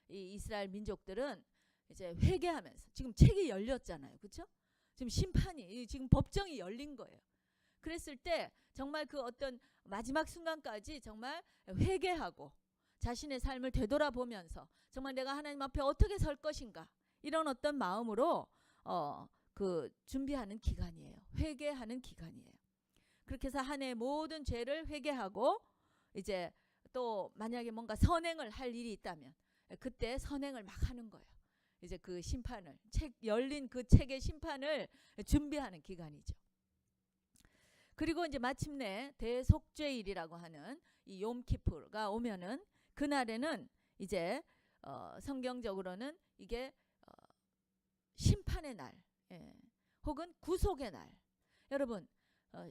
이 이스라엘 민족들은 이제 회개하면서 지금 책이 열렸잖아요. 그렇죠? 지금 심판이 지금 법정이 열린 거예요. 그랬을 때 정말 그 어떤 마지막 순간까지 정말 회개하고 자신의 삶을 되돌아보면서 정말 내가 하나님 앞에 어떻게 설 것인가 이런 어떤 마음으로 그 준비하는 기간이에요. 회개하는 기간이에요. 그렇게 해서 한 해의 모든 죄를 회개하고 이제 또 만약에 뭔가 선행을 할 일이 있다면 그때 선행을 막 하는 거예요. 이제 그 심판을 책 열린 그 책의 심판을 준비하는 기간이죠. 그리고 이제 마침내 대속죄일이라고 하는 이 욤키푸르가 오면은 그날에는 이제 성경적으로는 이게 심판의 날, 혹은 구속의 날. 여러분,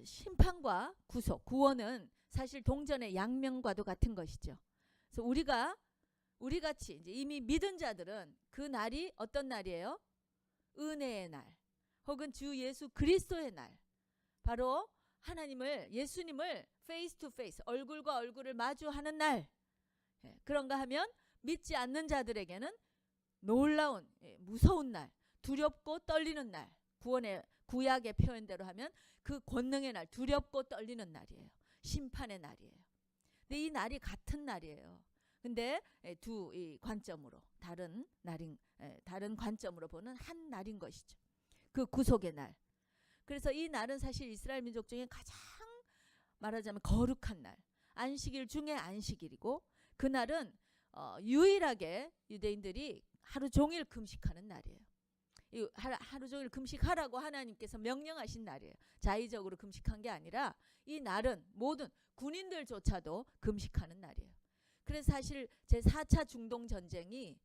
심판과 구속, 구원은 사실 동전의 양면과도 같은 것이죠. 그래서 우리 같이 이제 이미 믿은 자들은 그 날이 어떤 날이에요? 은혜의 날, 혹은 주 예수 그리스도의 날. 바로 하나님을, 예수님을 페이스 투 페이스, 얼굴과 얼굴을 마주하는 날. 그런가 하면 믿지 않는 자들에게는 놀라운, 무서운 날, 두렵고 떨리는 날. 구약의 표현대로 하면 그 권능의 날, 두렵고 떨리는 날이에요. 심판의 날이에요. 근데 이 날이 같은 날이에요. 근데 두 이 관점으로 다른 관점으로 보는 한 날인 것이죠. 그 구속의 날. 그래서 이 날은 사실 이스라엘 민족 중에 가장 말하자면 거룩한 날, 안식일 중에 안식일이고, 그날은 유일하게 유대인들이 하루 종일 금식하는 날이에요. 하루 종일 금식하라고 하나님께서 명령하신 날이에요. 자의적으로 금식한 게 아니라 이 날은 모든 군인들조차도 금식하는 날이에요. 그래서 사실 제4차 중동전쟁이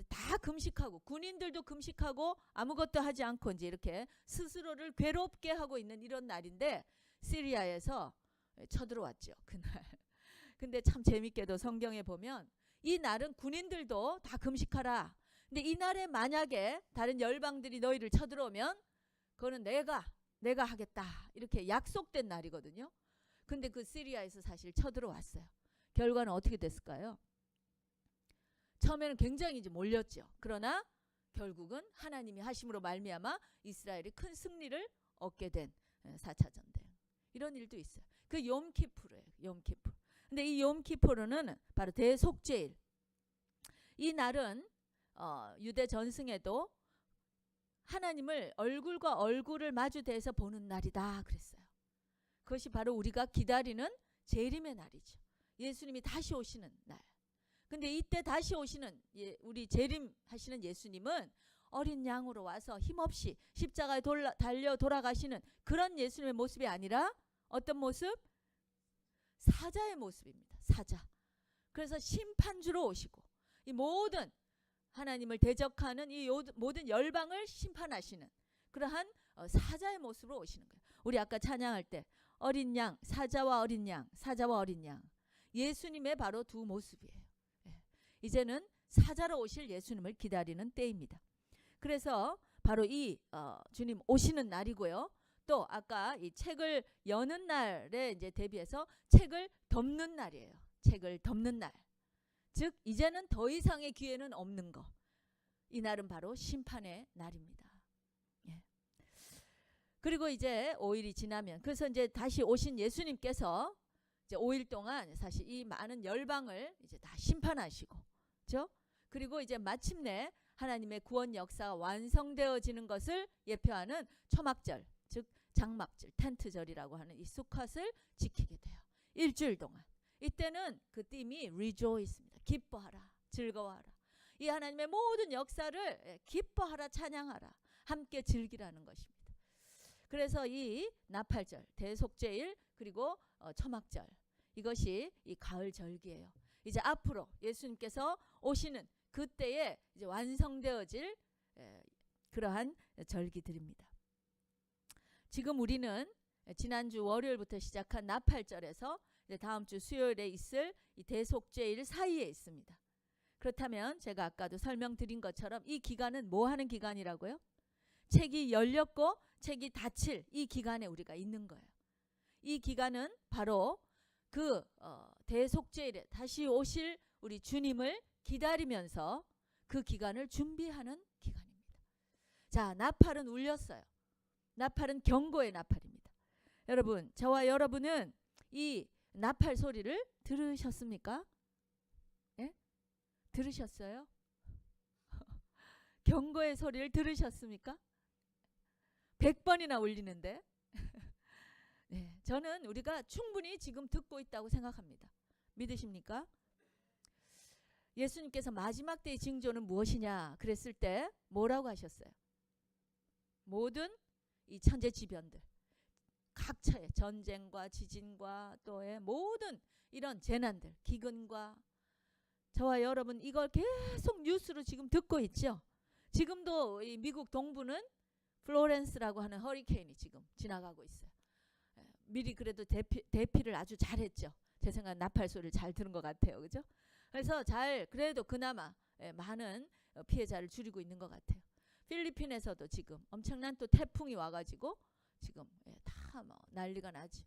다 금식하고 군인들도 금식하고 아무것도 하지 않고 이제 이렇게 스스로를 괴롭게 하고 있는 이런 날인데 시리아에서 쳐들어왔죠. 그날. 근데 참 재밌게도 성경에 보면 이 날은 군인들도 다 금식하라. 근데 이 날에 만약에 다른 열방들이 너희를 쳐들어오면 그거는 내가 하겠다. 이렇게 약속된 날이거든요. 근데 그 시리아에서 사실 쳐들어왔어요. 결과는 어떻게 됐을까요? 처음에는 굉장히 이제 몰렸죠. 그러나 결국은 하나님이 하심으로 말미암아 이스라엘이 큰 승리를 얻게 된 4차 전쟁. 이런 일도 있어요. 그 욤키푸르예요. 욤키푸르. 근데 이 욤키푸르는 바로 대속죄일. 이 날은 유대 전승에도 하나님을 얼굴과 얼굴을 마주대서 보는 날이다 그랬어요. 그것이 바로 우리가 기다리는 재림의 날이죠. 예수님이 다시 오시는 날. 근데 이때 다시 오시는 우리 재림하시는 예수님은 어린 양으로 와서 힘없이 십자가에 달려 돌아가시는 그런 예수님의 모습이 아니라 어떤 모습? 사자의 모습입니다. 사자. 그래서 심판주로 오시고 이 모든 하나님을 대적하는 이 모든 열방을 심판하시는 그러한 사자의 모습으로 오시는 거예요. 우리 아까 찬양할 때 어린 양, 사자와 어린 양, 사자와 어린 양. 예수님의 바로 두 모습이에요. 이제는 사자로 오실 예수님을 기다리는 때입니다. 그래서 바로 이 주님 오시는 날이고요. 또 아까 이 책을 여는 날에 이제 대비해서 책을 덮는 날이에요. 책을 덮는 날. 즉 이제는 더 이상의 기회는 없는 거. 이 날은 바로 심판의 날입니다. 예. 그리고 이제 5일이 지나면 그래서 이제 다시 오신 예수님께서 이제 5일 동안 사실 이 많은 열방을 이제 다 심판하시고, 그렇죠? 그리고 이제 마침내 하나님의 구원 역사가 완성되어지는 것을 예표하는 초막절, 즉 장막절, 텐트절이라고 하는 이 수컷을 지키게 돼요. 일주일 동안. 이때는 그 띠이 rejoice입니다. 기뻐하라, 즐거워하라. 이 하나님의 모든 역사를 기뻐하라, 찬양하라, 함께 즐기라는 것입니다. 그래서 이 나팔절, 대속죄일, 그리고 초막절, 이것이 이 가을 절기예요. 이제 앞으로 예수님께서 오시는 그때에 이제 완성되어질 그러한 절기들입니다. 지금 우리는 지난주 월요일부터 시작한 나팔절에서 이제 다음 주 수요일에 있을 이 대속죄일 사이에 있습니다. 그렇다면 제가 아까도 설명드린 것처럼 이 기간은 뭐 하는 기간이라고요? 책이 열렸고 책이 닫힐 이 기간에 우리가 있는 거예요. 이 기간은 바로 그 대속죄일에 다시 오실 우리 주님을 기다리면서 그 기간을 준비하는 기간입니다. 자, 나팔은 울렸어요. 나팔은 경고의 나팔입니다. 여러분, 저와 여러분은 이 나팔 소리를 들으셨습니까? 예? 들으셨어요? 경고의 소리를 들으셨습니까? 100번이나 울리는데 네, 저는 우리가 충분히 지금 듣고 있다고 생각합니다. 믿으십니까? 예수님께서 마지막 때의 징조는 무엇이냐 그랬을 때 뭐라고 하셨어요? 모든 이 천재지변들, 각처의 전쟁과 지진과 또의 모든 이런 재난들, 기근과 저와 여러분 이걸 계속 뉴스로 지금 듣고 있죠. 지금도 이 미국 동부는 플로렌스라고 하는 허리케인이 지금 지나가고 있어요. 미리 그래도 대피를 아주 잘했죠. 제 생각엔 나팔 소리를 잘 들은 것 같아요. 그죠? 그래서 잘 그래도 그나마 많은 피해자를 줄이고 있는 것 같아요. 필리핀에서도 지금 엄청난 또 태풍이 와가지고 지금 다 뭐 난리가 나지.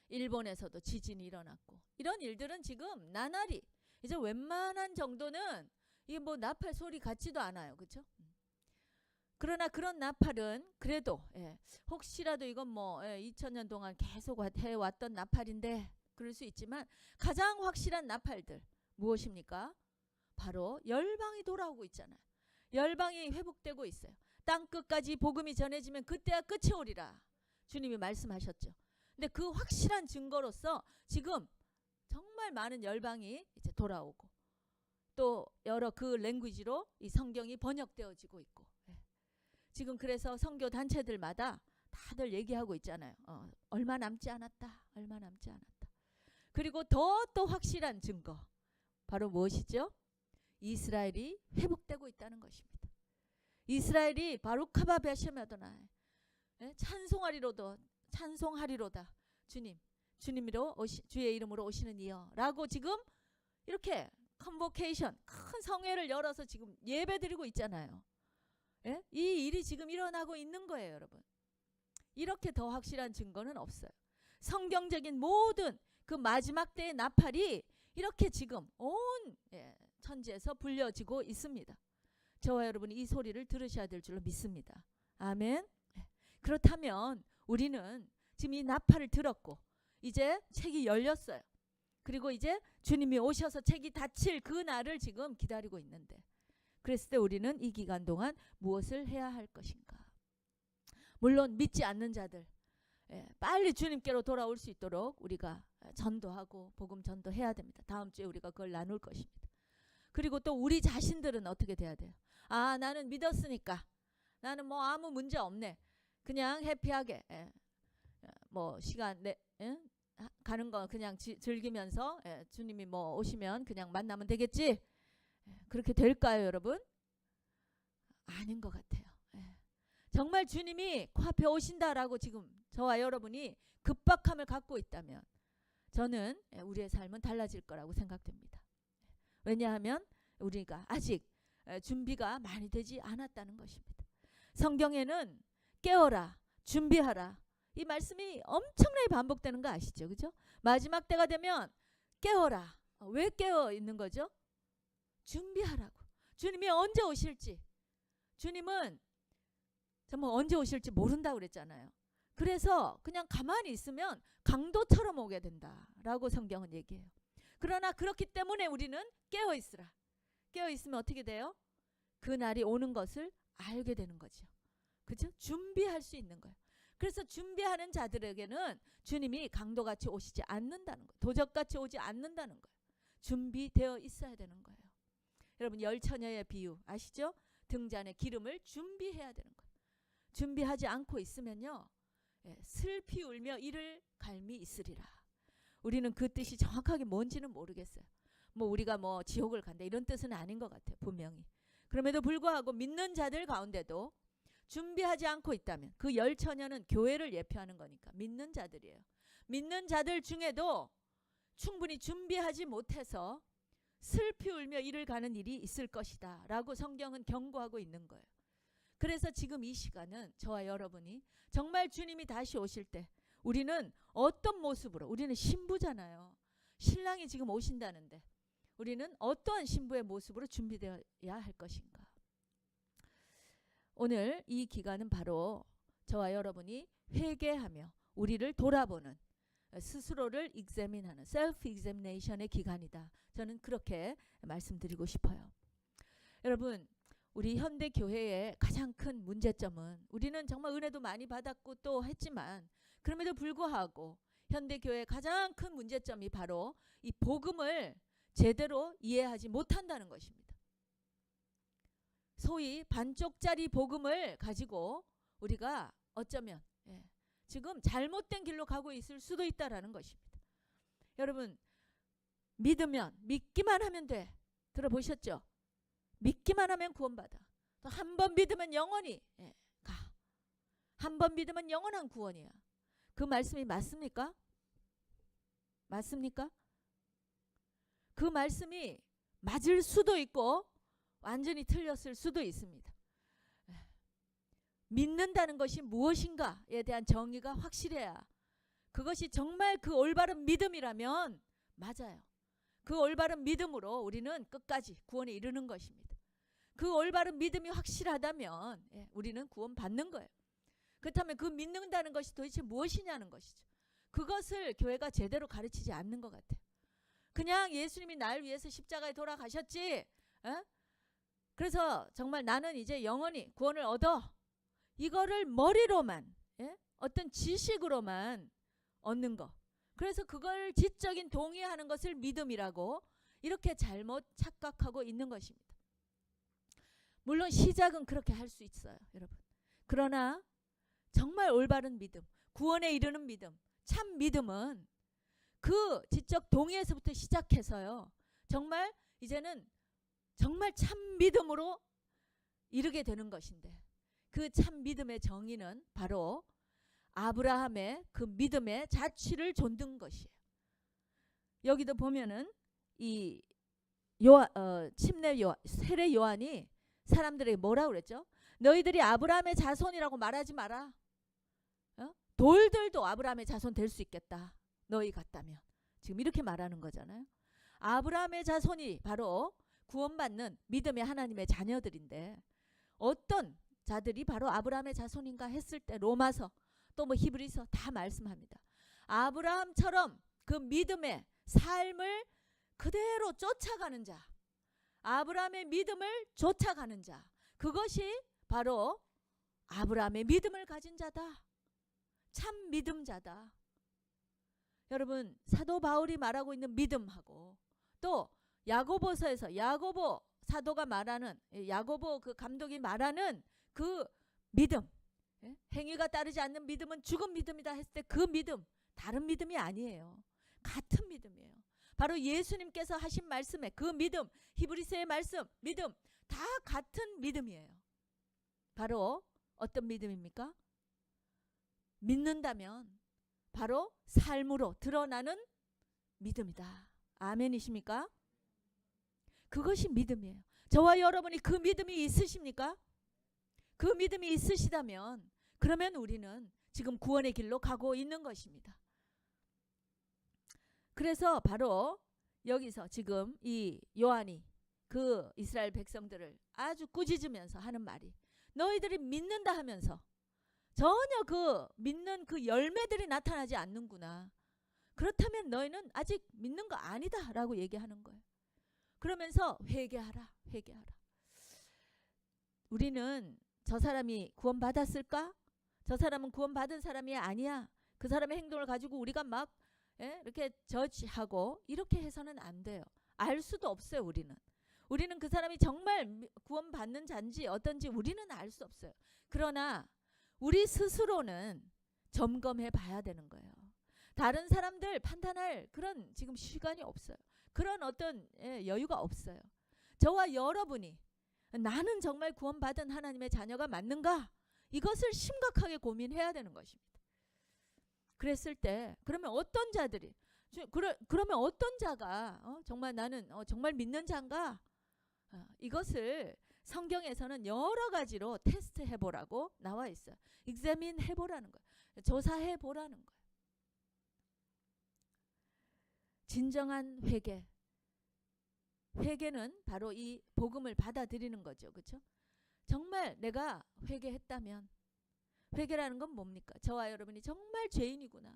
일본에서도 지진이 일어났고 이런 일들은 지금 나날이 이제 웬만한 정도는 이게 뭐 나팔 소리 같지도 않아요. 그렇죠? 그러나 그런 나팔은 그래도 혹시라도 이건 뭐 2000년 동안 계속 해왔던 나팔인데 그럴 수 있지만 가장 확실한 나팔들 무엇입니까? 바로 열방이 돌아오고 있잖아요. 열방이 회복되고 있어요. 땅끝까지 복음이 전해지면 그때야 끝이 오리라 주님이 말씀하셨죠. 근데 그 확실한 증거로서 지금 정말 많은 열방이 이제 돌아오고 또 여러 그 랭귀지로 이 성경이 번역되어지고 있고 지금 그래서 선교 단체들마다 다들 얘기하고 있잖아요. 얼마 남지 않았다. 얼마 남지 않았다. 그리고 더 또 확실한 증거 바로 무엇이죠? 이스라엘이 회복되고 있다는 것입니다. 이스라엘이 바루카바 베시메도나 찬송하리로다. 주님으로 주의 이름으로 오시는 이여 라고 지금 이렇게 컨보케이션 큰 성회를 열어서 지금 예배드리고 있잖아요. 예? 이 일이 지금 일어나고 있는 거예요, 여러분. 이렇게 더 확실한 증거는 없어요. 성경적인 모든 그 마지막 때의 나팔이 이렇게 지금 온 천지에서 불려지고 있습니다. 저와 여러분이 이 소리를 들으셔야 될 줄로 믿습니다. 아멘. 그렇다면 우리는 지금 이 나팔을 들었고 이제 책이 열렸어요. 그리고 이제 주님이 오셔서 책이 닫힐 그 날을 지금 기다리고 있는데 그랬을 때 우리는 이 기간 동안 무엇을 해야 할 것인가? 물론 믿지 않는 자들 빨리 주님께로 돌아올 수 있도록 우리가 전도하고 복음 전도해야 됩니다. 다음 주에 우리가 그걸 나눌 것입니다. 그리고 또 우리 자신들은 어떻게 돼야 돼요? 아, 나는 믿었으니까 나는 뭐 아무 문제 없네. 그냥 해피하게 뭐 시간 가는 거 그냥 즐기면서 주님이 뭐 오시면 그냥 만나면 되겠지. 그렇게 될까요, 여러분? 아닌 것 같아요. 정말 주님이 코앞에 오신다라고 지금 저와 여러분이 급박함을 갖고 있다면 저는 우리의 삶은 달라질 거라고 생각됩니다. 왜냐하면 우리가 아직 준비가 많이 되지 않았다는 것입니다. 성경에는 깨어라, 준비하라 이 말씀이 엄청나게 반복되는 거 아시죠? 그죠? 마지막 때가 되면 깨어라. 왜 깨어 있는 거죠? 준비하라고. 주님이 언제 오실지. 주님은 정말 언제 오실지 모른다고 그랬잖아요. 그래서 그냥 가만히 있으면 강도처럼 오게 된다라고 성경은 얘기해요. 그러나 그렇기 때문에 우리는 깨어 있으라. 깨어 있으면 어떻게 돼요? 그 날이 오는 것을 알게 되는 거죠. 그죠? 준비할 수 있는 거예요. 그래서 준비하는 자들에게는 주님이 강도같이 오시지 않는다는 거예요. 도적같이 오지 않는다는 거예요. 준비되어 있어야 되는 거예요. 여러분 열처녀의 비유 아시죠? 등잔에 기름을 준비해야 되는 거예요. 준비하지 않고 있으면요 슬피 울며 이를 갈미 있으리라. 우리는 그 뜻이 정확하게 뭔지는 모르겠어요. 뭐 우리가 뭐 지옥을 간다 이런 뜻은 아닌 것 같아요. 분명히. 그럼에도 불구하고 믿는 자들 가운데도 준비하지 않고 있다면 그 열처녀는 교회를 예표하는 거니까 믿는 자들이에요. 믿는 자들 중에도 충분히 준비하지 못해서 슬피 울며 이를 가는 일이 있을 것이다 라고 성경은 경고하고 있는 거예요. 그래서 지금 이 시간은 저와 여러분이 정말 주님이 다시 오실 때 우리는 어떤 모습으로 우리는 신부잖아요. 신랑이 지금 오신다는데 우리는 어떠한 신부의 모습으로 준비되어야 할 것인가. 오늘 이 기간은 바로 저와 여러분이 회개하며 우리를 돌아보는, 스스로를 examine하는 셀프 examination의 기간이다. 저는 그렇게 말씀드리고 싶어요. 여러분, 우리 현대 교회의 가장 큰 문제점은, 우리는 정말 은혜도 많이 받았고 또 했지만 그럼에도 불구하고 현대 교회의 가장 큰 문제점이 바로 이 복음을 제대로 이해하지 못한다는 것입니다. 소위 반쪽짜리 복음을 가지고 우리가 어쩌면 지금 잘못된 길로 가고 있을 수도 있다라는 것입니다. 여러분, 믿기만 하면 돼. 들어보셨죠? 믿기만 하면 구원받아. 또 한 번 믿으면 영원히 가. 한 번 믿으면 영원한 구원이야. 그 말씀이 맞습니까? 맞습니까? 그 말씀이 맞을 수도 있고 완전히 틀렸을 수도 있습니다. 믿는다는 것이 무엇인가에 대한 정의가 확실해야, 그것이 정말 그 올바른 믿음이라면 맞아요. 그 올바른 믿음으로 우리는 끝까지 구원에 이르는 것입니다. 그 올바른 믿음이 확실하다면 우리는 구원받는 거예요. 그렇다면 그 믿는다는 것이 도대체 무엇이냐는 것이죠. 그것을 교회가 제대로 가르치지 않는 것 같아요. 그냥 예수님이 날 위해서 십자가에 돌아가셨지, 그래서 정말 나는 이제 영원히 구원을 얻어, 이거를 머리로만, 어떤 지식으로만 얻는 거, 그래서 그걸 지적인 동의하는 것을 믿음이라고 이렇게 잘못 착각하고 있는 것입니다. 물론 시작은 그렇게 할 수 있어요, 여러분. 그러나 정말 올바른 믿음, 구원에 이르는 믿음, 참 믿음은 그 지적 동의에서부터 시작해서요, 정말 이제는 정말 참 믿음으로 이르게 되는 것인데, 그 참 믿음의 정의는 바로 아브라함의 그 믿음의 자취를 존든 것이에요. 여기도 보면은 이 세례 요한이 사람들에게 뭐라고 그랬죠? 너희들이 아브라함의 자손이라고 말하지 마라. 돌들도 아브라함의 자손 될 수 있겠다, 너희 같다면. 지금 이렇게 말하는 거잖아요. 아브라함의 자손이 바로 구원받는 믿음의 하나님의 자녀들인데, 어떤 자들이 바로 아브라함의 자손인가 했을 때 로마서 또 뭐 히브리서 다 말씀합니다. 아브라함처럼 그 믿음의 삶을 그대로 쫓아가는 자, 아브라함의 믿음을 쫓아가는 자, 그것이 바로 아브라함의 믿음을 가진 자다. 참 믿음자다. 여러분, 사도 바울이 말하고 있는 믿음하고 또 야고보서에서 야고보 사도가 말하는, 야고보 그 감독이 말하는 그 믿음, 행위가 따르지 않는 믿음은 죽은 믿음이다 했을 때 그 믿음, 다른 믿음이 아니에요. 같은 믿음이에요. 바로 예수님께서 하신 말씀에 그 믿음, 히브리서의 말씀, 믿음 다 같은 믿음이에요. 바로 어떤 믿음입니까? 믿는다면 바로 삶으로 드러나는 믿음이다. 아멘이십니까? 그것이 믿음이에요. 저와 여러분이 그 믿음이 있으십니까? 그 믿음이 있으시다면 그러면 우리는 지금 구원의 길로 가고 있는 것입니다. 그래서 바로 여기서 지금 이 요한이 그 이스라엘 백성들을 아주 꾸짖으면서 하는 말이, 너희들이 믿는다 하면서 전혀 그 믿는 그 열매들이 나타나지 않는구나. 그렇다면 너희는 아직 믿는 거 아니다 라고 얘기하는 거예요. 그러면서 회개하라, 회개하라. 우리는 저 사람이 구원받았을까? 저 사람은 구원받은 사람이 아니야. 그 사람의 행동을 가지고 우리가 막 이렇게 저지하고 이렇게 해서는 안 돼요. 알 수도 없어요. 우리는 그 사람이 정말 구원받는 자인지 어떤지 우리는 알 수 없어요. 그러나 우리 스스로는 점검해 봐야 되는 거예요. 다른 사람들 판단할 그런 지금 시간이 없어요. 그런 어떤 여유가 없어요. 저와 여러분이 나는 정말 구원받은 하나님의 자녀가 맞는가? 이것을 심각하게 고민해야 되는 것입니다. 그랬을 때 그러면 어떤 자들이, 그러면 어떤 자가 정말 나는 정말 믿는 자인가? 이것을 성경에서는 여러 가지로 테스트 해보라고 나와 있어요. examine 해보라는 거예요. 조사해보라는 거예요. 진정한 회개, 회개는 바로 이 복음을 받아들이는 거죠. 그렇죠? 정말 내가 회개했다면, 회개라는 건 뭡니까? 저와 여러분이 정말 죄인이구나.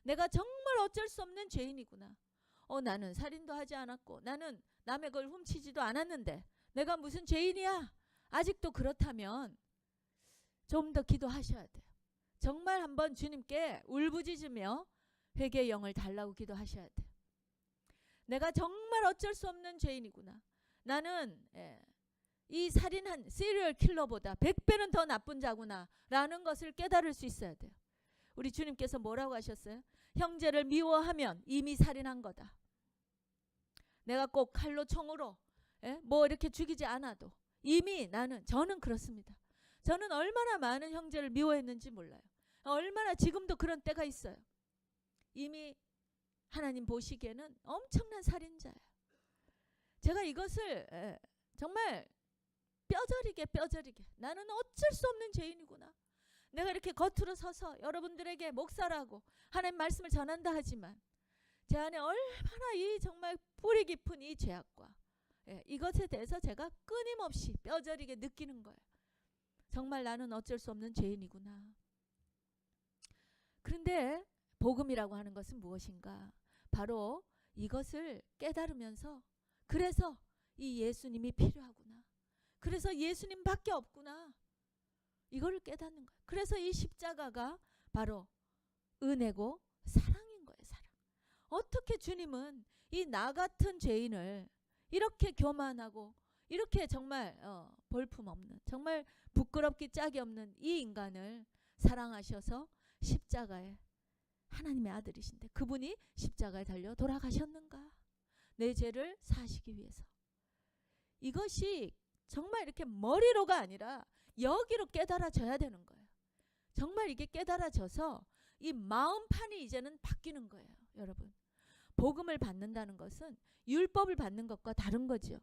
내가 정말 어쩔 수 없는 죄인이구나. 나는 살인도 하지 않았고 나는 남의 걸 훔치지도 않았는데 내가 무슨 죄인이야? 아직도 그렇다면 좀 더 기도하셔야 돼요. 정말 한번 주님께 울부짖으며 회개의 영을 달라고 기도하셔야 돼요. 내가 정말 어쩔 수 없는 죄인이구나. 나는 이 살인한 시리얼 킬러보다 100배는 더 나쁜 자구나 라는 것을 깨달을 수 있어야 돼요. 우리 주님께서 뭐라고 하셨어요? 형제를 미워하면 이미 살인한 거다. 내가 꼭 칼로 총으로 뭐 이렇게 죽이지 않아도 이미 저는 그렇습니다. 저는 얼마나 많은 형제를 미워했는지 몰라요. 얼마나 지금도 그런 때가 있어요. 이미 하나님 보시기에는 엄청난 살인자예요. 제가 이것을 정말 뼈저리게 나는 어쩔 수 없는 죄인이구나. 내가 이렇게 겉으로 서서 여러분들에게 목사라고 하나님 말씀을 전한다 하지만 제 안에 얼마나 이 정말 뿌리 깊은 이 죄악과 이것에 대해서 제가 끊임없이 뼈저리게 느끼는 거예요. 정말 나는 어쩔 수 없는 죄인이구나. 그런데 복음이라고 하는 것은 무엇인가? 바로 이것을 깨달으면서 그래서 이 예수님이 필요하구나. 그래서 예수님밖에 없구나. 이거를 깨닫는 거예요. 그래서 이 십자가가 바로 은혜고 사랑인 거예요. 사랑. 어떻게 주님은 이 나 같은 죄인을 이렇게 교만하고 이렇게 정말 볼품없는 정말 부끄럽기 짝이 없는 이 인간을 사랑하셔서 십자가에 하나님의 아들이신데 그분이 십자가에 달려 돌아가셨는가? 내 죄를 사시기 위해서. 이것이 정말 이렇게 머리로가 아니라 여기로 깨달아져야 되는 거예요. 정말 이게 깨달아져서 이 마음판이 이제는 바뀌는 거예요. 여러분, 복음을 받는다는 것은 율법을 받는 것과 다른 거죠.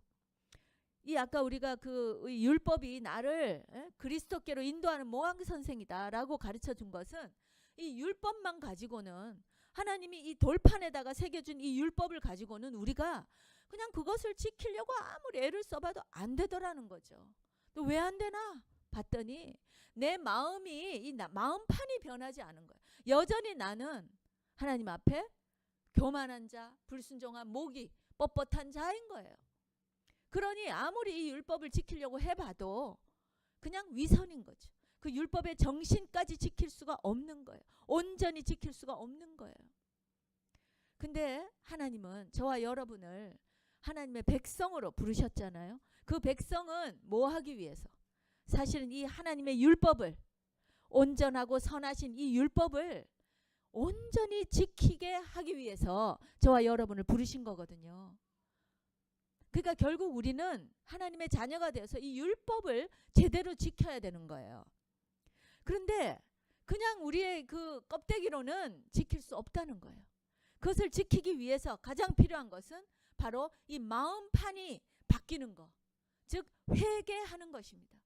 이 아까 우리가 그 율법이 나를 그리스도께로 인도하는 모황 선생이다라고 가르쳐 준 것은 이 율법만 가지고는 하나님이 이 돌판에다가 새겨준 이 율법을 가지고는 우리가 그냥 그것을 지키려고 아무리 애를 써봐도 안 되더라는 거죠. 또 왜 안 되나 봤더니 내 마음이 이 마음판이 변하지 않은 거예요. 여전히 나는 하나님 앞에 교만한 자, 불순종한 모기, 뻣뻣한 자인 거예요. 그러니 아무리 이 율법을 지키려고 해봐도 그냥 위선인 거죠. 그 율법의 정신까지 지킬 수가 없는 거예요. 온전히 지킬 수가 없는 거예요. 근데 하나님은 저와 여러분을 하나님의 백성으로 부르셨잖아요. 그 백성은 뭐 하기 위해서? 사실은 이 하나님의 율법을, 온전하고 선하신 이 율법을 온전히 지키게 하기 위해서 저와 여러분을 부르신 거거든요. 그러니까 결국 우리는 하나님의 자녀가 되어서 이 율법을 제대로 지켜야 되는 거예요. 그런데 그냥 우리의 그 껍데기로는 지킬 수 없다는 거예요. 그것을 지키기 위해서 가장 필요한 것은 바로 이 마음판이 바뀌는 것, 즉 회개하는 것입니다.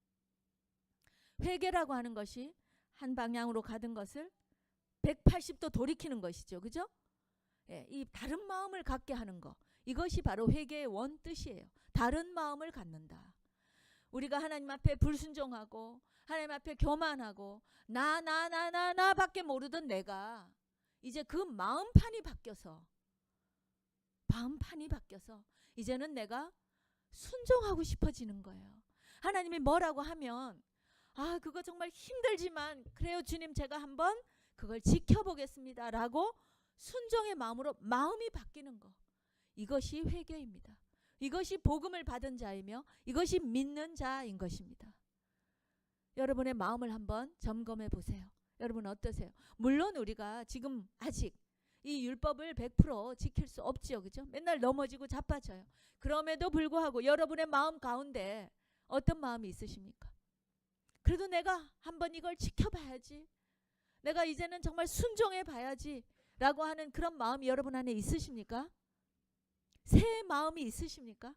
회개라고 하는 것이 한 방향으로 가던 것을 180도 돌이키는 것이죠. 그죠? 이 다른 마음을 갖게 하는 것, 이것이 바로 회개의 원뜻이에요. 다른 마음을 갖는다. 우리가 하나님 앞에 불순종하고 하나님 앞에 교만하고 나 밖에 모르던 내가 이제 그 마음판이 바뀌어서 이제는 내가 순종하고 싶어지는 거예요. 하나님이 뭐라고 하면 그거 정말 힘들지만 그래요 주님 제가 한번 그걸 지켜보겠습니다 라고 순종의 마음으로 마음이 바뀌는 거, 이것이 회개입니다. 이것이 복음을 받은 자이며 이것이 믿는 자인 것입니다. 여러분의 마음을 한번 점검해 보세요. 여러분 어떠세요? 물론 우리가 지금 아직 이 율법을 100% 지킬 수 없지요. 그죠? 맨날 넘어지고 자빠져요. 그럼에도 불구하고 여러분의 마음 가운데 어떤 마음이 있으십니까? 그래도 내가 한번 이걸 지켜봐야지, 내가 이제는 정말 순종해 봐야지 라고 하는 그런 마음이 여러분 안에 있으십니까? 새 마음이 있으십니까?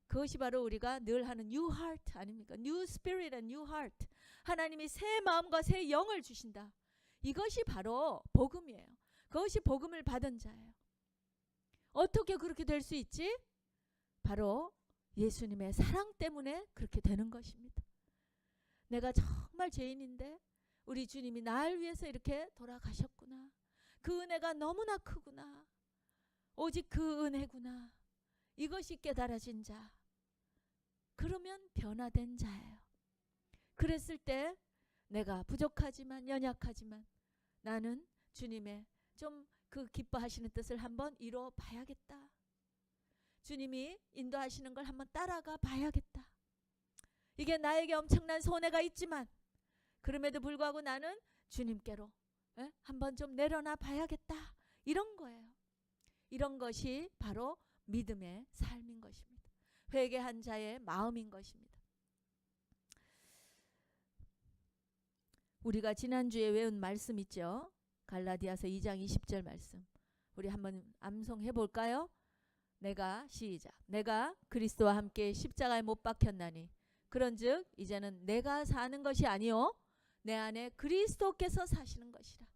그것이 바로 우리가 늘 하는 New Heart 아닙니까? New Spirit and New Heart. 하나님이 새 마음과 새 영을 주신다. 이것이 바로 복음이에요. 그것이 복음을 받은 자예요. 어떻게 그렇게 될 수 있지? 바로 예수님의 사랑 때문에 그렇게 되는 것입니다. 내가 정말 죄인인데 우리 주님이 날 위해서 이렇게 돌아가셨구나. 그 은혜가 너무나 크구나. 오직 그 은혜구나. 이것이 깨달아진 자. 그러면 변화된 자예요. 그랬을 때 내가 부족하지만 연약하지만 나는 주님의 좀 그 기뻐하시는 뜻을 한번 이뤄 봐야겠다. 주님이 인도하시는 걸 한번 따라가 봐야겠다. 이게 나에게 엄청난 손해가 있지만 그럼에도 불구하고 나는 주님께로 한번 좀 내려놔 봐야겠다. 이런 거예요. 이런 것이 바로 믿음의 삶인 것입니다. 회개한 자의 마음인 것입니다. 우리가 지난주에 외운 말씀 있죠. 갈라디아서 2장 20절 말씀. 우리 한번 암송해 볼까요? 시작. 내가 그리스도와 함께 십자가에 못 박혔나니 그런즉 이제는 내가 사는 것이 아니요 내 안에 그리스도께서 사시는 것이라.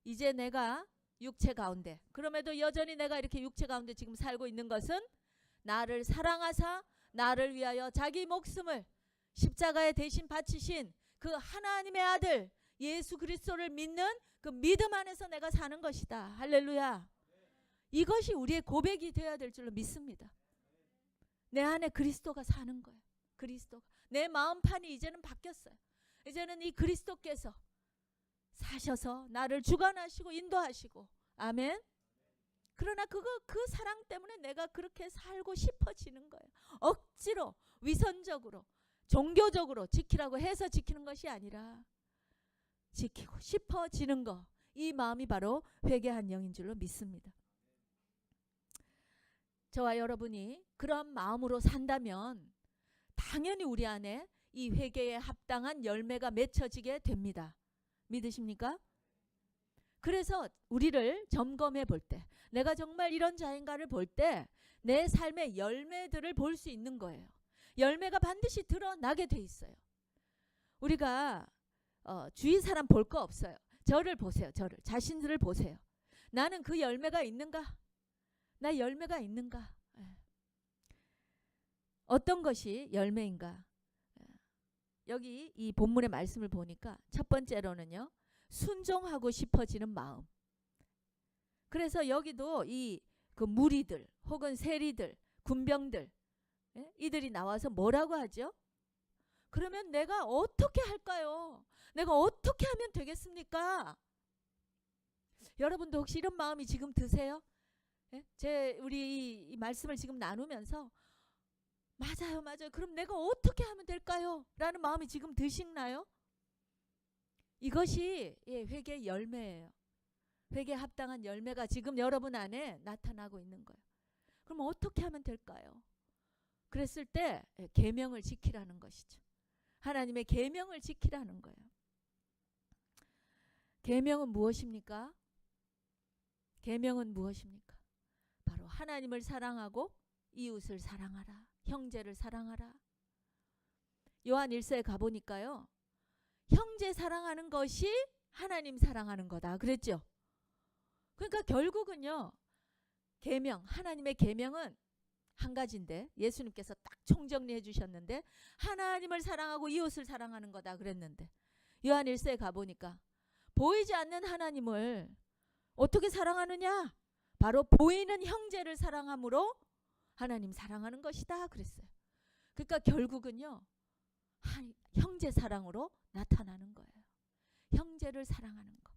이제 내가 육체 가운데, 그럼에도 여전히 내가 이렇게 육체 가운데 지금 살고 있는 것은 나를 사랑하사 나를 위하여 자기 목숨을 십자가에 대신 바치신 그 하나님의 아들 예수 그리스도를 믿는 그 믿음 안에서 내가 사는 것이다. 할렐루야. 이것이 우리의 고백이 되어야 될 줄로 믿습니다. 내 안에 그리스도가 사는 거예요. 그리스도가. 내 마음판이 이제는 바뀌었어요. 이제는 이 그리스도께서 사셔서 나를 주관하시고 인도하시고. 아멘. 그러나 그 사랑 때문에 내가 그렇게 살고 싶어지는 거예요. 억지로 위선적으로 종교적으로 지키라고 해서 지키는 것이 아니라 지키고 싶어지는 거. 이 마음이 바로 회개한 영인 줄로 믿습니다. 저와 여러분이 그런 마음으로 산다면 당연히 우리 안에 이 회개에 합당한 열매가 맺혀지게 됩니다. 믿으십니까? 그래서 우리를 점검해 볼 때 내가 정말 이런 자인가를 볼 때 내 삶의 열매들을 볼 수 있는 거예요. 열매가 반드시 드러나게 돼 있어요. 우리가 주위 사람 볼 거 없어요. 저를 보세요. 저를. 자신들을 보세요. 나는 그 열매가 있는가? 나 열매가 있는가? 어떤 것이 열매인가? 여기 이 본문의 말씀을 보니까 첫 번째로는요. 순종하고 싶어지는 마음. 그래서 여기도 그 무리들 혹은 세리들, 군병들 이들이 나와서 뭐라고 하죠? 그러면 내가 어떻게 할까요? 내가 어떻게 하면 되겠습니까? 여러분도 혹시 이런 마음이 지금 드세요? 우리 이 말씀을 지금 나누면서 맞아요. 그럼 내가 어떻게 하면 될까요? 라는 마음이 지금 드시나요? 이것이 회개의 열매예요. 회개에 합당한 열매가 지금 여러분 안에 나타나고 있는 거예요. 그럼 어떻게 하면 될까요? 그랬을 때 계명을 지키라는 것이죠. 하나님의 계명을 지키라는 거예요. 계명은 무엇입니까? 계명은 무엇입니까? 바로 하나님을 사랑하고 이웃을 사랑하라. 형제를 사랑하라. 요한 1서에 가보니까요. 형제 사랑하는 것이 하나님 사랑하는 거다. 그랬죠? 그러니까 결국은요. 계명, 하나님의 계명은 한 가지인데 예수님께서 딱 총정리해 주셨는데 하나님을 사랑하고 이웃을 사랑하는 거다 그랬는데 요한 1서에 가보니까 보이지 않는 하나님을 어떻게 사랑하느냐? 바로 보이는 형제를 사랑함으로 하나님 사랑하는 것이다 그랬어요. 그러니까 결국은요. 형제 사랑으로 나타나는 거예요. 형제를 사랑하는 거.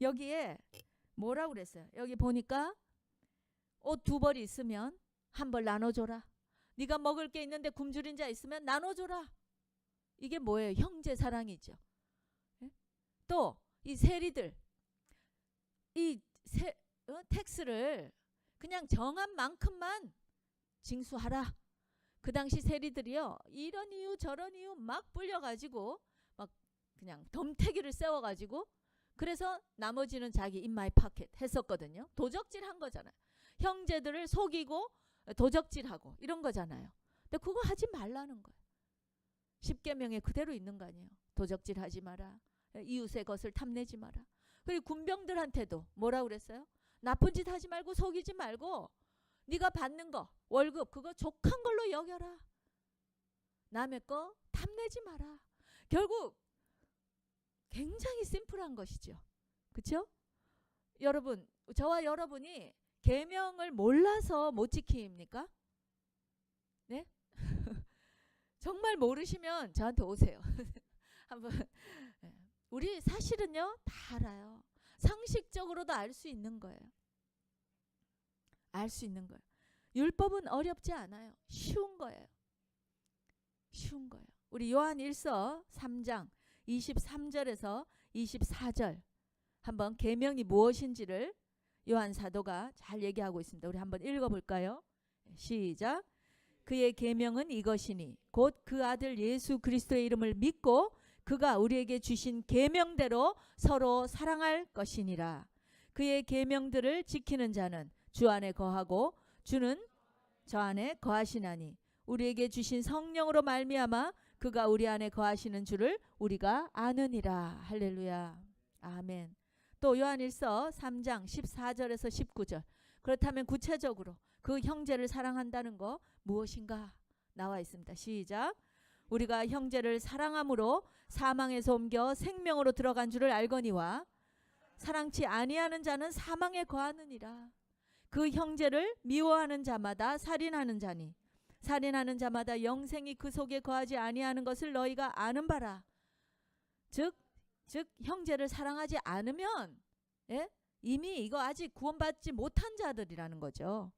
여기에 뭐라고 그랬어요? 여기 보니까 옷 2벌이 있으면 1벌 나눠줘라. 네가 먹을 게 있는데 굶주린 자 있으면 나눠줘라. 이게 뭐예요? 형제 사랑이죠. 또 이 세리들 텍스를 그냥 정한 만큼만 징수하라. 그 당시 세리들이요. 이런 이유 저런 이유 막 불려가지고 막 그냥 덤태기를 세워가지고 그래서 나머지는 자기 인마이 파켓 했었거든요. 도적질 한 거잖아요. 형제들을 속이고 도적질하고 이런 거잖아요. 근데 그거 하지 말라는 거예요. 10계명에 그대로 있는 거 아니에요. 도적질 하지 마라. 이웃의 것을 탐내지 마라. 그리고 군병들한테도 뭐라고 그랬어요? 나쁜 짓 하지 말고 속이지 말고 네가 받는 거 월급 그거 족한 걸로 여겨라. 남의 거 탐내지 마라. 결국 굉장히 심플한 것이죠. 그렇죠? 여러분, 저와 여러분이 계명을 몰라서 못 지킵니까? 네? 정말 모르시면 저한테 오세요. 한번. 우리 사실은요 다 알아요. 상식적으로도 알 수 있는 거예요. 알 수 있는 거예요. 율법은 어렵지 않아요. 쉬운 거예요. 쉬운 거예요. 우리 요한 1서 3장 23절에서 24절 한번 계명이 무엇인지를 요한 사도가 잘 얘기하고 있습니다. 우리 한번 읽어볼까요? 시작. 그의 계명은 이것이니 곧 그 아들 예수 그리스도의 이름을 믿고 그가 우리에게 주신 계명대로 서로 사랑할 것이니라. 그의 계명들을 지키는 자는 주 안에 거하고 주는 저 안에 거하시나니 우리에게 주신 성령으로 말미암아 그가 우리 안에 거하시는 줄을 우리가 아느니라. 할렐루야. 아멘. 또 요한일서 3장 14절에서 19절. 그렇다면 구체적으로 그 형제를 사랑한다는 거 무엇인가 나와 있습니다. 시작. 우리가 형제를 사랑함으로 사망에서 옮겨 생명으로 들어간 줄을 알거니와 사랑치 아니하는 자는 사망에 거하느니라. 그 형제를 미워하는 자마다 살인하는 자니 살인하는 자마다 영생이 그 속에 거하지 아니하는 것을 너희가 아는 바라. 즉 형제를 사랑하지 않으면 이미 이거 아직 구원받지 못한 자들이라는 거죠.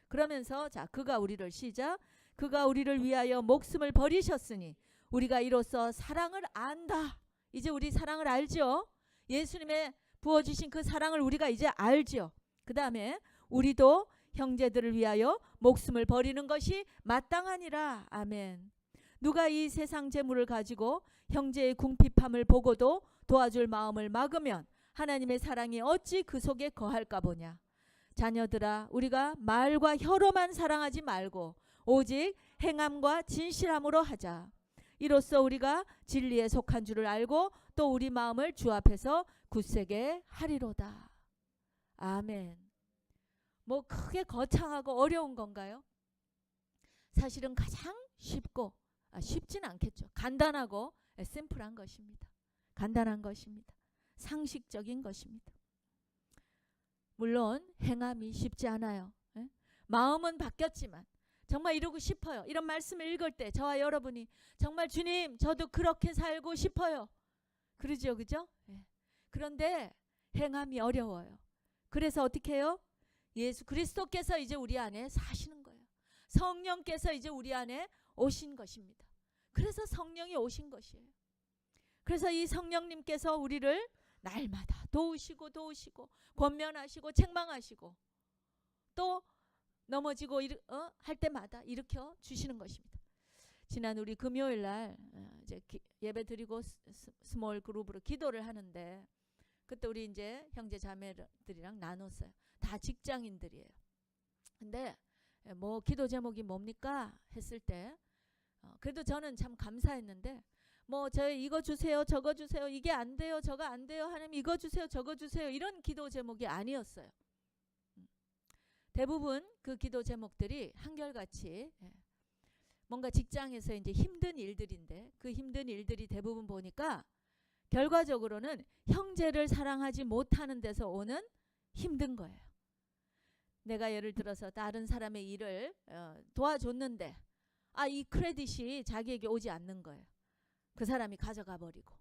그러면서 자 그가 우리를 시작. 그가 우리를 위하여 목숨을 버리셨으니 우리가 이로써 사랑을 안다. 이제 우리 사랑을 알죠. 예수님의 부어주신 그 사랑을 우리가 이제 알죠. 그 다음에 우리도 형제들을 위하여 목숨을 버리는 것이 마땅하니라. 아멘. 누가 이 세상 재물을 가지고 형제의 궁핍함을 보고도 도와줄 마음을 막으면 하나님의 사랑이 어찌 그 속에 거할까 보냐. 자녀들아 우리가 말과 혀로만 사랑하지 말고 오직 행함과 진실함으로 하자. 이로써 우리가 진리에 속한 줄을 알고 또 우리 마음을 주 앞에서 굳세게 하리로다. 아멘. 뭐 크게 거창하고 어려운 건가요? 사실은 가장 쉽고 쉽지는 않겠죠. 간단하고 심플한 것입니다. 간단한 것입니다. 상식적인 것입니다. 물론 행함이 쉽지 않아요. 마음은 바뀌었지만 정말 이루고 싶어요. 이런 말씀을 읽을 때 저와 여러분이 정말 주님 저도 그렇게 살고 싶어요. 그러죠. 그죠? 그런데 행함이 어려워요. 그래서 어떻게 해요? 예수 그리스도께서 이제 우리 안에 사시는 거예요. 성령께서 이제 우리 안에 오신 것입니다. 그래서 성령이 오신 것이에요. 그래서 이 성령님께서 우리를 날마다 도우시고 권면하시고 책망하시고 또 넘어지고 할 때마다 일으켜 주시는 것입니다. 지난 우리 금요일 날 이제 예배 드리고 스몰 그룹으로 기도를 하는데 그때 우리 이제 형제 자매들이랑 나눴어요. 다 직장인들이에요. 근데 뭐 기도 제목이 뭡니까 했을 때 그래도 저는 참 감사했는데 뭐 저희 이거 주세요 저거 주세요 이게 안 돼요 저거 안 돼요 하나님 이거 주세요 저거 주세요 이런 기도 제목이 아니었어요. 대부분 그 기도 제목들이 한결같이 뭔가 직장에서 이제 힘든 일들인데 그 힘든 일들이 대부분 보니까 결과적으로는 형제를 사랑하지 못하는 데서 오는 힘든 거예요. 내가 예를 들어서 다른 사람의 일을 도와줬는데 이 크레딧이 자기에게 오지 않는 거예요. 그 사람이 가져가 버리고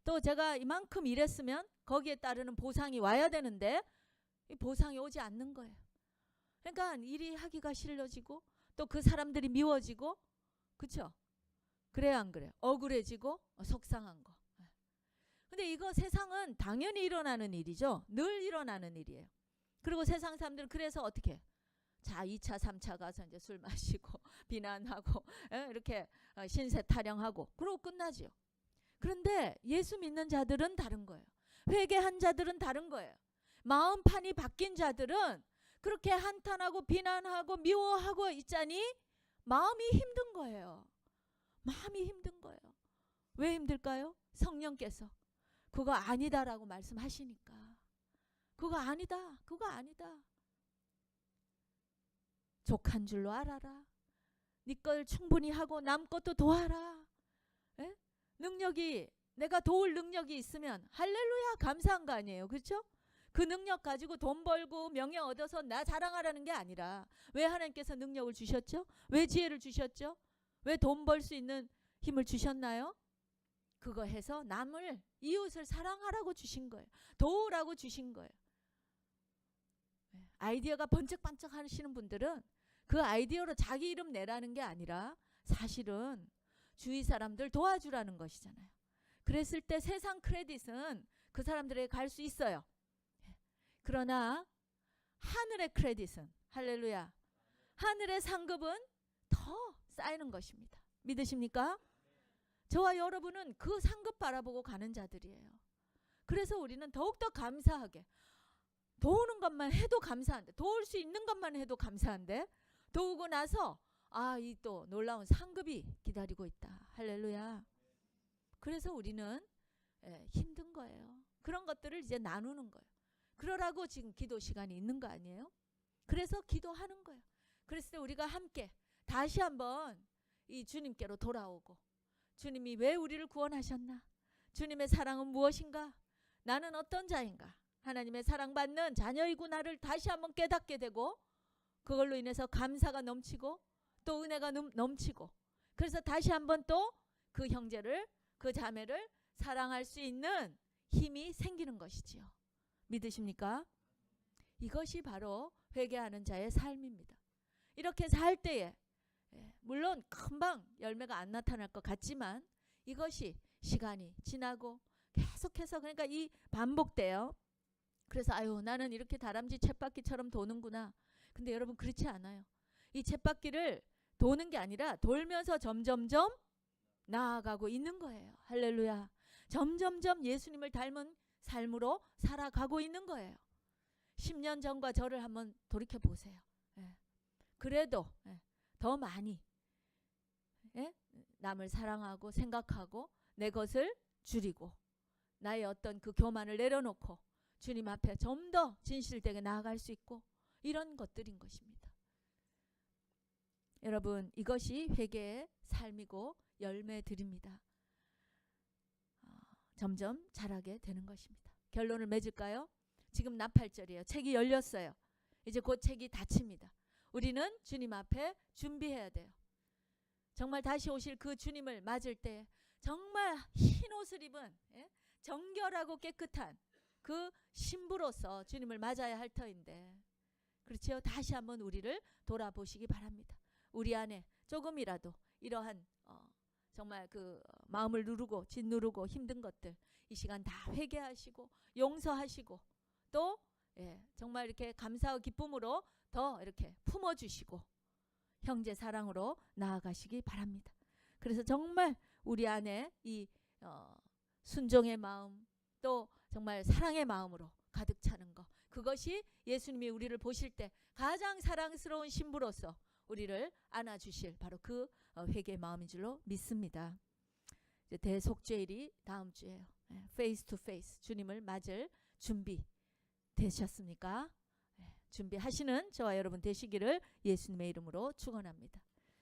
또 제가 이만큼 일했으면 거기에 따르는 보상이 와야 되는데 이 보상이 오지 않는 거예요. 그러니까 일이 하기가 싫어지고 또 그 사람들이 미워지고 그렇죠? 그래야 안 그래요? 억울해지고 속상한 거. 근데 이거 세상은 당연히 일어나는 일이죠. 늘 일어나는 일이에요. 그리고 세상 사람들은 그래서 어떻게 해요? 자 2차 3차 가서 이제 술 마시고 비난하고 이렇게 신세 타령하고 그러고 끝나지요. 그런데 예수 믿는 자들은 다른 거예요. 회개한 자들은 다른 거예요. 마음판이 바뀐 자들은 그렇게 한탄하고 비난하고 미워하고 있자니 마음이 힘든 거예요. 마음이 힘든 거예요. 왜 힘들까요? 성령께서 그거 아니다라고 말씀하시니까. 그거 아니다. 그거 아니다. 족한 줄로 알아라. 네 걸 충분히 하고 남 것도 도와라. 에? 능력이 내가 도울 능력이 있으면 할렐루야 감사한 거 아니에요. 그렇죠? 그 능력 가지고 돈 벌고 명예 얻어서 나 자랑하라는 게 아니라 왜 하나님께서 능력을 주셨죠? 왜 지혜를 주셨죠? 왜 돈 벌 수 있는 힘을 주셨나요? 그거 해서 남을 이웃을 사랑하라고 주신 거예요. 도우라고 주신 거예요. 아이디어가 번쩍번쩍 하시는 분들은 그 아이디어로 자기 이름 내라는 게 아니라 사실은 주위 사람들 도와주라는 것이잖아요. 그랬을 때 세상 크레딧은 그 사람들에게 갈 수 있어요. 그러나 하늘의 크레딧은 할렐루야 하늘의 상급은 더 쌓이는 것입니다. 믿으십니까? 저와 여러분은 그 상급 바라보고 가는 자들이에요. 그래서 우리는 더욱더 감사하게 도우는 것만 해도 감사한데 도울 수 있는 것만 해도 감사한데 도우고 나서 이 또 놀라운 상급이 기다리고 있다. 할렐루야. 그래서 우리는 힘든 거예요. 그런 것들을 이제 나누는 거예요. 그러라고 지금 기도 시간이 있는 거 아니에요? 그래서 기도하는 거예요. 그랬을 때 우리가 함께 다시 한번 이 주님께로 돌아오고 주님이 왜 우리를 구원하셨나? 주님의 사랑은 무엇인가? 나는 어떤 자인가? 하나님의 사랑받는 자녀이구나를 다시 한번 깨닫게 되고 그걸로 인해서 감사가 넘치고 또 은혜가 넘치고 그래서 다시 한번 또 그 형제를 그 자매를 사랑할 수 있는 힘이 생기는 것이지요. 믿으십니까? 이것이 바로 회개하는 자의 삶입니다. 이렇게 살 때에 물론 금방 열매가 안 나타날 것 같지만 이것이 시간이 지나고 계속해서 그러니까 이 반복돼요. 그래서 나는 이렇게 다람쥐 쳇바퀴처럼 도는구나. 근데 여러분 그렇지 않아요. 이 쳇바퀴를 도는 게 아니라 돌면서 점점점 나아가고 있는 거예요. 할렐루야. 점점점 예수님을 닮은 삶으로 살아가고 있는 거예요. 10년 전과 저를 한번 돌이켜 보세요. 그래도 더 많이 남을 사랑하고 생각하고 내 것을 줄이고 나의 어떤 그 교만을 내려놓고 주님 앞에 좀 더 진실되게 나아갈 수 있고 이런 것들인 것입니다. 여러분 이것이 회개의 삶이고 열매들입니다. 점점 자라게 되는 것입니다. 결론을 맺을까요? 지금 나팔절이에요. 책이 열렸어요. 이제 곧 책이 닫힙니다. 우리는 주님 앞에 준비해야 돼요. 정말 다시 오실 그 주님을 맞을 때 정말 흰 옷을 입은 정결하고 깨끗한 그 신부로서 주님을 맞아야 할 터인데 그렇죠? 다시 한번 우리를 돌아보시기 바랍니다. 우리 안에 조금이라도 이러한 정말 그 마음을 누르고 짓누르고 힘든 것들 이 시간 다 회개하시고 용서하시고 또 정말 이렇게 감사와 기쁨으로 더 이렇게 품어주시고 형제 사랑으로 나아가시기 바랍니다. 그래서 정말 우리 안에 이 순종의 마음 또 정말 사랑의 마음으로 가득 차는 것 그것이 예수님이 우리를 보실 때 가장 사랑스러운 신부로서 우리를 안아주실 바로 그 회개의 마음인 줄로 믿습니다. 이제 대속죄일이 다음 주에요. 페이스 투 페이스 주님을 맞을 준비 되셨습니까? 준비하시는 저와 여러분 되시기를 예수님의 이름으로 축원합니다.